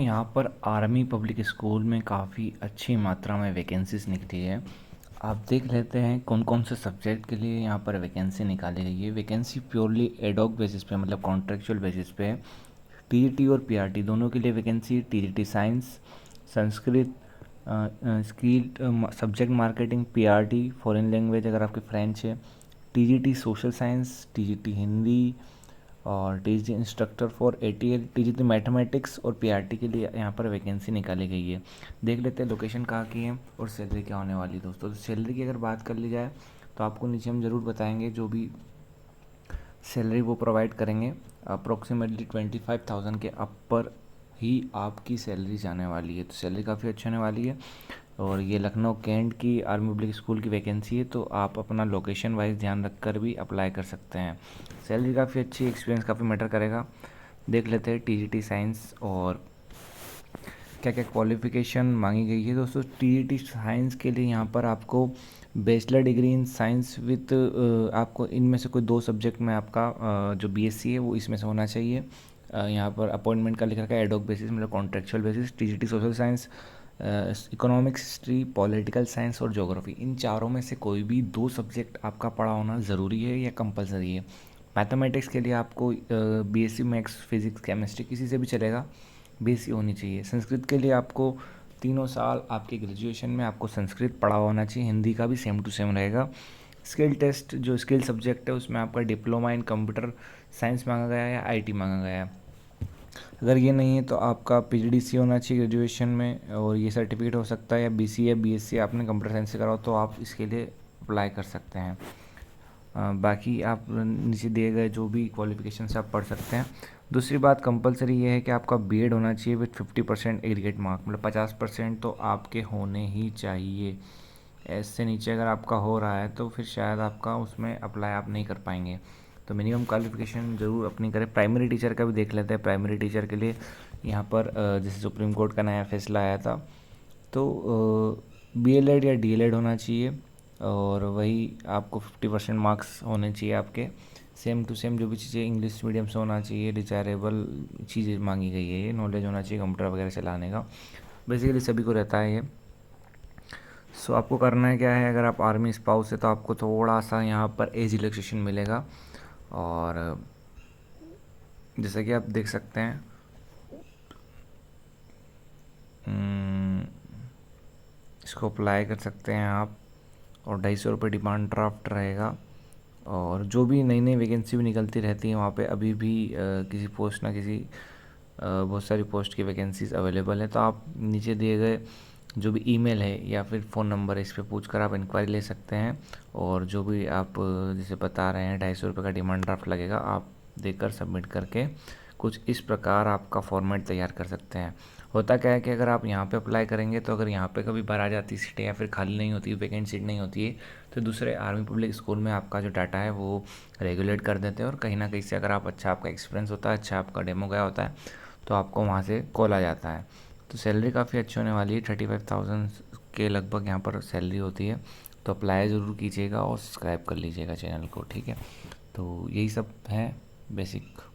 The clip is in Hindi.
यहाँ पर आर्मी पब्लिक स्कूल में काफ़ी अच्छी मात्रा में वैकेंसीज निकली है। आप देख लेते हैं कौन कौन से सब्जेक्ट के लिए यहाँ पर वैकेंसी निकाली गई है। वैकेंसी प्योरली एडॉक बेसिस पे मतलब कॉन्ट्रेक्चुअल बेसिस पे टीजीटी और पीआरटी दोनों के लिए vacancy. TGT science, Sanskrit, skill subject marketing, PRT foreign language अगर आपकी फ्रेंच है, TGT social science, TGT Hindi और TGT instructor for ATL, TGT mathematics और पीआरटी के लिए यहाँ पर वैकेंसी निकाली गई है। देख लेते हैं लोकेशन कहाँ की है और सैलरी क्या होने वाली है दोस्तों। तो सैलरी की अगर बात कर ली जाए तो आपको नीचे हम ज़रूर बताएंगे जो भी सैलरी वो प्रोवाइड करेंगे। अप्रोक्सीमेटली 25,000 के अपर ही आपकी सैलरी जाने वाली है। तो सैलरी काफ़ी अच्छी होने वाली है और ये लखनऊ कैंट की आर्मी पब्लिक स्कूल की वैकेंसी है। तो आप अपना लोकेशन वाइज ध्यान रख कर भी अप्लाई कर सकते हैं। सैलरी काफ़ी अच्छी, एक्सपीरियंस काफ़ी मैटर करेगा। देख लेते हैं टीजीटी साइंस और क्या क्या क्वालिफ़िकेशन मांगी गई है दोस्तों। टीजीटी साइंस के लिए यहाँ पर आपको bachelor degree in science with आपको इनमें से कोई 2 सब्जेक्ट में आपका जो बीएससी है वो इसमें से होना चाहिए। यहाँ पर अपॉइंटमेंट का लिख रखा है एडॉक बेसिस मतलब contractual basis. TGT social science, economics, history, political science और ज्योग्राफी, इन चारों में से कोई भी 2 सब्जेक्ट आपका पढ़ा होना ज़रूरी है या कंपलसरी है। मैथमेटिक्स के लिए आपको बीएससी मैथ्स, फिजिक्स, केमिस्ट्री किसी से भी चलेगा, बीएससी होनी चाहिए। संस्कृत के लिए आपको तीनों साल आपके ग्रेजुएशन में आपको संस्कृत पढ़ा होना चाहिए। हिंदी का भी सेम टू सेम रहेगा। स्किल टेस्ट जो स्किल सब्जेक्ट है उसमें आपका डिप्लोमा इन कंप्यूटर साइंस मांगा गया है या आईटी मांगा गया है। अगर ये नहीं है तो आपका पीजीडीसी होना चाहिए ग्रेजुएशन में और ये सर्टिफिकेट हो सकता है, या बीसीए बीएससी आपने कंप्यूटर साइंस से करा हो तो आप इसके लिए अप्लाई कर सकते हैं। बाकी आप नीचे दिए गए जो भी क्वालिफिकेशन से आप पढ़ सकते हैं। दूसरी बात कंपलसरी ये है कि आपका बीएड होना चाहिए विथ 50% एग्रीगेट मार्क, मतलब 50% तो आपके होने ही चाहिए। इससे नीचे अगर आपका हो रहा है तो फिर शायद आपका उसमें अप्लाई आप नहीं कर पाएंगे। तो मिनिमम क्वालिफिकेशन ज़रूर अपनी करें। प्राइमरी टीचर का भी देख लेते हैं। प्राइमरी टीचर के लिए यहाँ पर जैसे सुप्रीम कोर्ट का नया फैसला आया था तो बीएलएड या डीएलएड होना चाहिए और वही आपको 50% मार्क्स होने चाहिए आपके। सेम टू सेम जो भी चीज़ें इंग्लिश मीडियम से होना चाहिए, डिजायरेबल चीज़ें मांगी गई है। ये नॉलेज होना चाहिए कंप्यूटर वगैरह चलाने का, बेसिकली सभी को रहता है ये। सो आपको करना है क्या है, अगर आप आर्मी स्पाउस है तो आपको थोड़ा सा यहाँ पर एज रिलैक्सेशन मिलेगा। और जैसा कि आप देख सकते हैं इसको अप्लाई कर सकते हैं आप और 250 रुपये डिमांड ड्राफ्ट रहेगा। और जो भी नई नई वैकेंसी भी निकलती रहती है वहाँ पे अभी भी किसी पोस्ट ना किसी बहुत सारी पोस्ट की वैकेंसीज अवेलेबल है। तो आप नीचे दिए गए जो भी ईमेल है या फिर फ़ोन नंबर है इस पर पूछ कर आप इंक्वायरी ले सकते हैं। और जो भी आप जैसे बता रहे हैं 250 रुपये का डिमांड ड्राफ्ट लगेगा, आप देकर सबमिट करके कुछ इस प्रकार आपका फॉर्मेट तैयार कर सकते हैं। होता क्या है कि अगर आप यहाँ पे अप्लाई करेंगे तो अगर यहाँ पे कभी बाहर आ जाती सीटें या फिर खाली नहीं होती, वैकेंट सीट नहीं होती है, तो दूसरे आर्मी पब्लिक स्कूल में आपका जो डाटा है वो रेगुलेट कर देते हैं। और कहीं ना कहीं से अगर आप अच्छा आपका एक्सपीरियंस होता है, अच्छा आपका डेमो गया होता है, तो आपको वहाँ से कॉल आ जाता है। तो सैलरी काफ़ी अच्छी होने वाली है। 35,000 के लगभग यहाँ पर सैलरी होती है। तो अप्लाई ज़रूर कीजिएगा और सब्सक्राइब कर लीजिएगा चैनल को, ठीक है। तो यही सब है बेसिक।